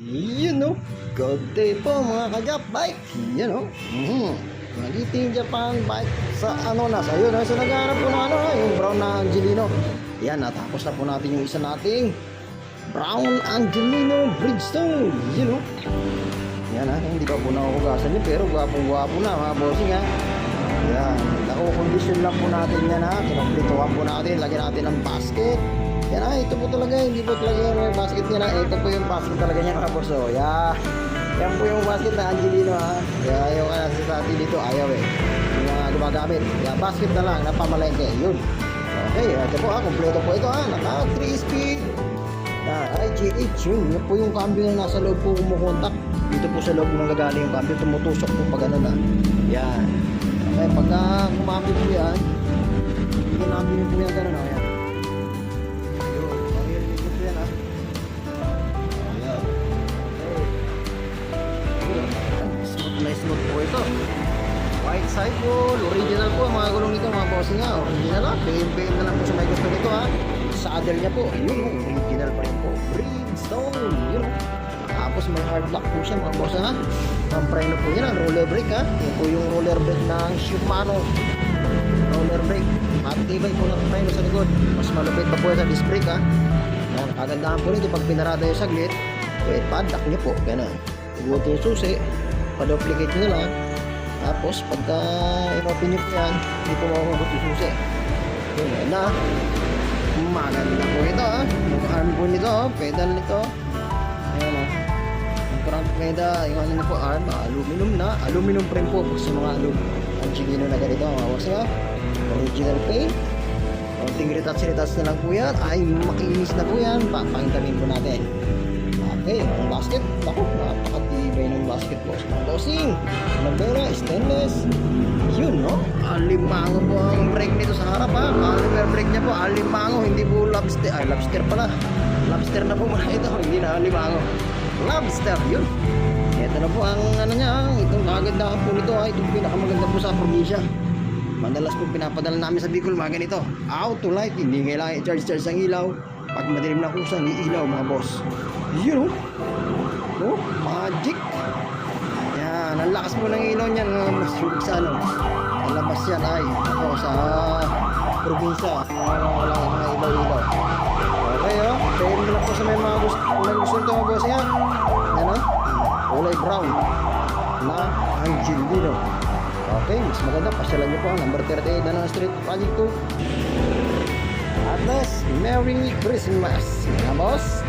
Yun no, good day po mga ka-Jap bike. Yun no, Magiting Japan bike sa nasa yun, sa naghahanap po ng yung brown na Angelino. Yan, natapos na po natin yung isa nating brown Angelino Bridgestone. Yun no, yan hindi pa po nakukugasan yun, pero gwapong-gwapo na mga bossing ha. Yan, naku-condition lang po natin yan ha. Kinumplituhan po natin, lagyan natin ng basket. Yan ito po talaga, hindi po talaga yung basket niya na. Ito po yung basket talaga niya mga boss. So, yan po yung basket na Angelino ha. Kaya ayaw ka na sa atin dito, ayaw yung mga gumagamit. Kaya basket na lang, napamalengke. Yun. Okay, ito po kompleto po ito naka 3 speed. IGH yun po yung cambio na nasa loob po kumukontak. Dito po sa loob nang gagaling yung cambio, tumutusok po pag ano na. Yan. Okay, pagka kumambio po yan, ginambio po yan gano'n. Ayan. Smooth po ito. White cycle, original po mga gulong nito mga bossing nga. Original lang, PM na lang po sa may gusto nito ha. Saddle niya po, ayun original pa rin po. Bridgestone, yun. Tapos may hard lock po siya mga boss ha. Ang preno po yan, roller brake ha. Yan po yung roller brake ng Shimano. Roller brake. Matibay po ng preno sa likod. Mas malupit pa po sa disc brake ha. Yan, kagandahan po nito pag pinarada yung saglit, padlock niyo po, gano'n. Ibuti yung susi, pa-duplicate nyo lang. Tapos pagka i-open nyo po yan, hindi po makukugot yung susi. Yun na. Maganda po ito ha. Yung arm po nito, pedal nito. Ayan o. Yung front pedal, yung ano na po arm, aluminum na. Aluminum frame po sa mga Angelino na ganito mga boss ha. Original paint. Konting retouch na lang po yan. Ay makinis na po yan. Papakintamin po natin. Okay, ang basket, naku, napakatibay ng basket po sa mga bossing. Nagdera, stainless. Yun, no? Alimango po ang brake nito sa harap, ha? Caliper brake niya po, alimango, hindi po lobster. Ay, lobster pala. Lobster na po muna ito, hindi na alimango. Lobster, yun. Ito na po ang ano niya, itong kagandahan po nito, ha? Itong pinakamaganda po sa probinsya. Madalas po pinapadala namin sa Bicol, mga ganito. Auto light, hindi kailangan i-charge ang ilaw. Pag madilim na kusang, iilaw mga boss. Yun oh, magic. Yan, ang lakas po ng ilaw niyan. Mas sa ano, sa labas yan ay ako sa probinsya. Wala mga ilaw-ilaw. Okay pwede na lang po sa may mga gusto nito mga boss yan. Yan kulay brown na Angelino. Okay, mas maganda, pasyalan nyo po ang number 38 na ng Street Project 2. At least, Merry Christmas mga boss.